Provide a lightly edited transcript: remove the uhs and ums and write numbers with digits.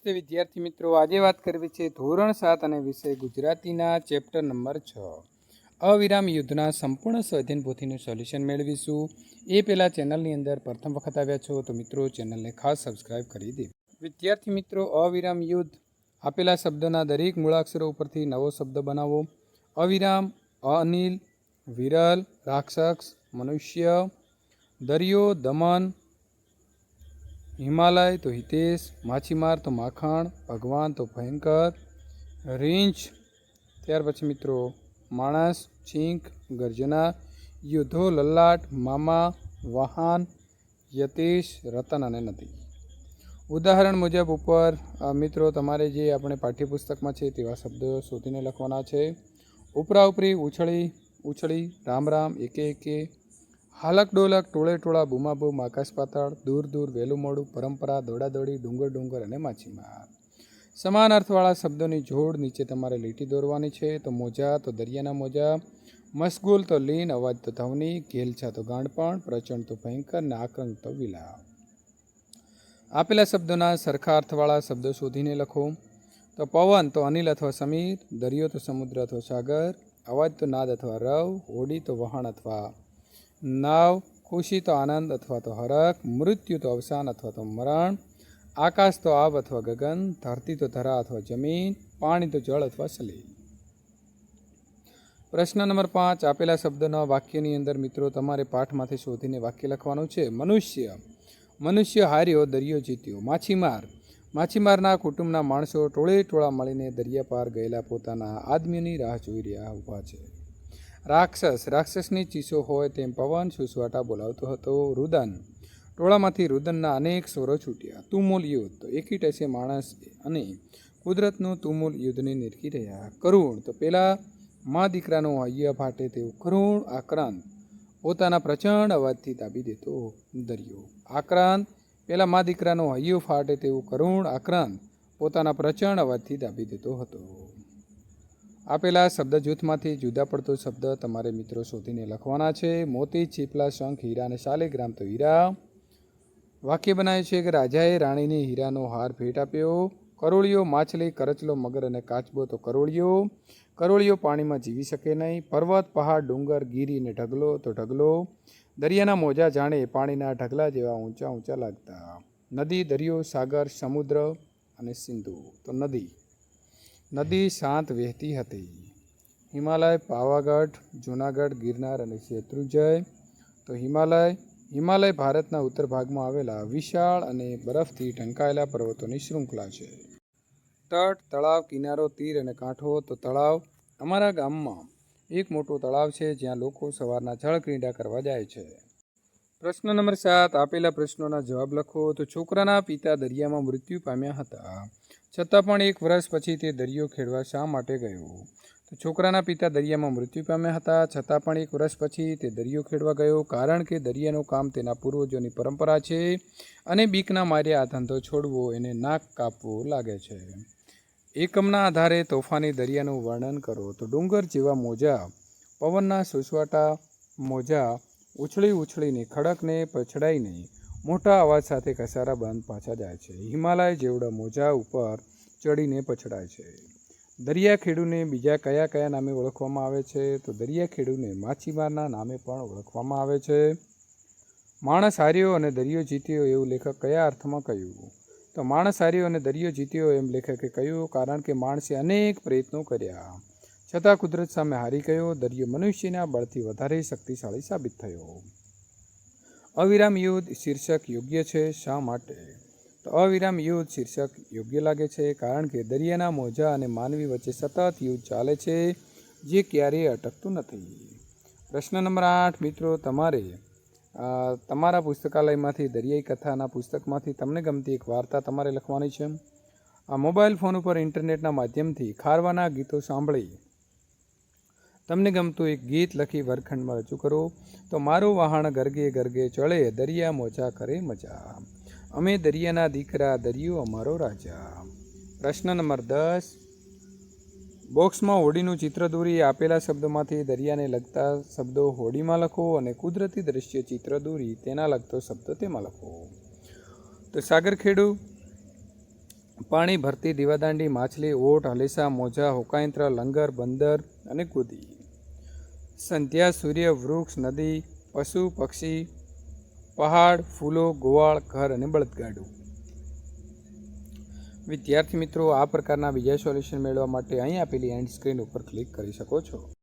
નમસ્તે વિદ્યાર્થી મિત્રો, આજે વાત કરવી છે ધોરણ 7 અને વિષય ગુજરાતીના ચેપ્ટર નંબર 6 અવિરામ યુદ્ધના સંપૂર્ણ સ્વાધ્યાયન પોથીનું સોલ્યુશન મેળવીશું. એ પહેલાં ચેનલની અંદર પ્રથમ વખત આવ્યા છો તો મિત્રો ચેનલને ખાસ સબસ્ક્રાઇબ કરી દે. વિદ્યાર્થી મિત્રો, અવિરામ યુદ્ધ આપેલા શબ્દોના દરેક મૂળાક્ષરો ઉપરથી નવો શબ્દ બનાવો. અવિરામ અનિલ, વિરલ રાક્ષસ, મનુષ્ય, દરિયો દમન, હિમાલય તો હિતેશ, માછીમાર તો માખણ, ભગવાન તો ભયંકર, રીંછ ત્યાર પછી મિત્રો માણસ, છીંક, ગર્જના, યુદ્ધો લલાટ, મામા, વાહન, યતીશ, રતન અને નદી. ઉદાહરણ મુજબ ઉપર મિત્રો તમારે જે આપણે પાઠ્યપુસ્તકમાં છે તેવા શબ્દો શોધીને લખવાના છે. ઉપરા ઉપરી, ઉછળી ઉછળી, રામ રામ, એકે એકે, હાલક ડોલક, ટોળે ટોળા, બૂમાબૂમ, આકાશ પાતાળ, દૂર દૂર, વહેલું મોડું, પરંપરા, દોડાદોડી, ડુંગર ડુંગર અને માછીમાર. સમાન અર્થવાળા શબ્દોની જોડ નીચે તમારે લીટી દોરવાની છે. તો મોજા તો દરિયાના મોજા, મશગુલ તો લીન, અવાજ તો ધવની, ઘેલછા તો ગાંડપણ, પ્રચંડ તો ભયંકર ને આક્રંદ તો વિલાપ. આપેલા શબ્દોના સરખા અર્થવાળા શબ્દો શોધીને લખો. તો પવન તો અનિલ અથવા સમીર, દરિયો તો સમુદ્ર અથવા સાગર, અવાજ તો નાદ અથવા રવ, હોડી તો વહાણ અથવા નાવ, ખુશી તો આનંદ અથવા તો હરખ, મૃત્યુ તો અવસાન અથવા તો મરણ, આકાશ તો આબ અથવા ગગન, ધરતી તો ધરા અથવા જમીન, પાણી તો જળ અથવા સલીલ. પ્રશ્ન નંબર 5. આપેલા શબ્દોના વાક્યની અંદર મિત્રો તમારે પાઠમાંથી શોધીને વાક્ય લખવાનું છે. મનુષ્ય, મનુષ્ય હાર્યો, દરિયો જીત્યો. માછીમાર, માછીમારના કુટુંબના માણસો ટોળે ટોળા મળીને દરિયા પાર ગયેલા પોતાના આદમીઓની રાહ જોઈ રહ્યા ઊભા છે. રાક્ષસ, રાક્ષસની ચીસો હોય તેમ પવન સુસવાટા બોલાવતો હતો. રુદન, ટોળામાંથી રુદનના અનેક સ્વરો છૂટ્યા. તુમુલ યુદ્ધ, તો એકી ટસે માણસ અને કુદરતનું તુમુલ યુદ્ધને નિરખી રહ્યા. કરુણ, તો પેલા મા દીકરાનું હૈયા ફાટે તેવું કરુણ આક્રાંત, પોતાના પ્રચંડ અવાજથી દાબી દેતો દરિયો. આક્રાંત, પેલા મા દીકરાનું હૈયું ફાટે તેવું કરુણ આક્રાંત, પોતાના પ્રચંડ અવાજથી દાબી દેતો હતો. આપેલા શબ્દ જૂથમાંથી જુદા પડતો શબ્દ તમારે મિત્રો શોધીને લખવાના છે. મોતી, ચીપલા, શંખ, હીરા અને શાલિગ્રામ તો હીરા. વાક્ય બનાવ્યું છે કે રાજાએ રાણીને હીરાનો હાર ભેટ આપ્યો. કરોળિયો, માછલી, કરચલો, મગર અને કાચબો તો કરોળિયો. કરોળિયો પાણીમાં જીવી શકે નહીં. પર્વત, પહાડ, ડુંગર, ગીરી અને ઢગલો તો ઢગલો. દરિયાના મોજા જાણે પાણીના ઢગલા જેવા ઊંચા ઊંચા લાગતા. નદી, દરિયો, સાગર, સમુદ્ર અને સિંધુ તો નદી. નદી શાંત વહેતી હતી. હિમાલય, પાવાગઢ, જૂનાગઢ, ગિરનાર અને શેત્રુંજય તો હિમાલય. હિમાલય ભારતના ઉત્તર ભાગમાં આવેલા વિશાળ અને બરફથી ઢંકાયેલા પર્વતોની શૃંખલા છે. તટ, તળાવ, કિનારો, તીર અને કાંઠો તો તળાવ. અમારા ગામમાં એક મોટું તળાવ છે જ્યાં લોકો સવારના જળ ક્રીડા કરવા જાય છે. પ્રશ્ન નંબર 7. આપેલા પ્રશ્નોના જવાબ લખો. તો છોકરાના પિતા દરિયામાં મૃત્યુ પામ્યા હતા, છતાં પણ 1 વર્ષ પછી તે દરિયો ખેડવા શા માટે ગયો? તો છોકરાના પિતા દરિયામાં મૃત્યુ પામ્યા હતા, છતાં પણ 1 વર્ષ પછી તે દરિયો ખેડવા ગયો, કારણ કે દરિયાનું કામ તેના પૂર્વજોની પરંપરા છે અને બીકના મારે આ ધંધો છોડવો એને નાક કાપવું લાગે છે. એકમના આધારે તોફાની દરિયાનું વર્ણન કરો. તો ડુંગર જેવા મોજા, પવનના સુસવાટા મોજા ઉછળી ઉછળીને ખડકને પછડાઈને મોટા અવાજ સાથે કસારા બંધ પાછા જાય છે. હિમાલય જેવડા મોજા ઉપર ચડીને પછડાય છે. દરિયા ખેડૂને બીજા કયા કયા નામે ઓળખવામાં આવે છે? તો દરિયા ખેડૂને માછીમારના નામે પણ ઓળખવામાં આવે છે. માણસ હાર્યો અને દરિયો જીત્યો એવું લેખક કયા અર્થમાં કહ્યું? તો માણસ હાર્યો અને દરિયો જીત્યો એમ લેખકે કહ્યું કારણ કે માણસે અનેક પ્રયત્નો કર્યા છતાં કુદરત સામે હારી ગયો. દરિયો મનુષ્યના બળથી વધારે શક્તિશાળી સાબિત થયો. અવિરામ યુદ્ધ શીર્ષક યોગ્ય છે. શા માટે? તો અવિરામ યુદ્ધ શીર્ષક યોગ્ય લાગે છે કારણ કે દરિયાના મોજા અને માનવી વચ્ચે સતત યુદ્ધ ચાલે છે જે ક્યારેય અટકતું નથી. પ્રશ્ન નંબર 8. મિત્રો તમારે તમારા પુસ્તકાલયમાંથી દરિયાઈ કથાના પુસ્તકમાંથી તમને ગમતી એક વાર્તા તમારે લખવાની છે. આ મોબાઈલ ફોન ઉપર ઇન્ટરનેટના માધ્યમથી ખારવાના ગીતો સાંભળી તમને ગમતું એક ગીત લખી વર્ગખંડમાં રજૂ કરો. તો મારું વહાણ ગરગે ગરગે ચડે, દરિયા મોજા કરે મજા, અમે દરિયાના દીકરા, દરિયો અમારો રાજા. પ્રશ્ન નંબર 10. બોક્સમાં હોડીનું ચિત્ર દોરી આપેલા શબ્દોમાંથી દરિયાને લગતા શબ્દો હોડીમાં લખો અને કુદરતી દ્રશ્ય ચિત્ર દોરી તેના લગતો શબ્દ તેમાં લખો. તો સાગરખેડુ, પાણી ભરતી, દીવાદાંડી, માછલી, ઓટ, હલેસા, મોજા, હોકાયંત્ર, લંગર, બંદર અને કુદી. સંધ્યા, સૂર્ય, વૃક્ષ, નદી, પશુ, પક્ષી, પહાડ, ફૂલો, ગોવાળ, ઘર અને બળદગાડું. વિદ્યાર્થી મિત્રો, આ પ્રકારના બીજા સોલ્યુશન મેળવવા માટે અહીં આપેલી એન્ડ સ્ક્રીન ઉપર ક્લિક કરી શકો છો.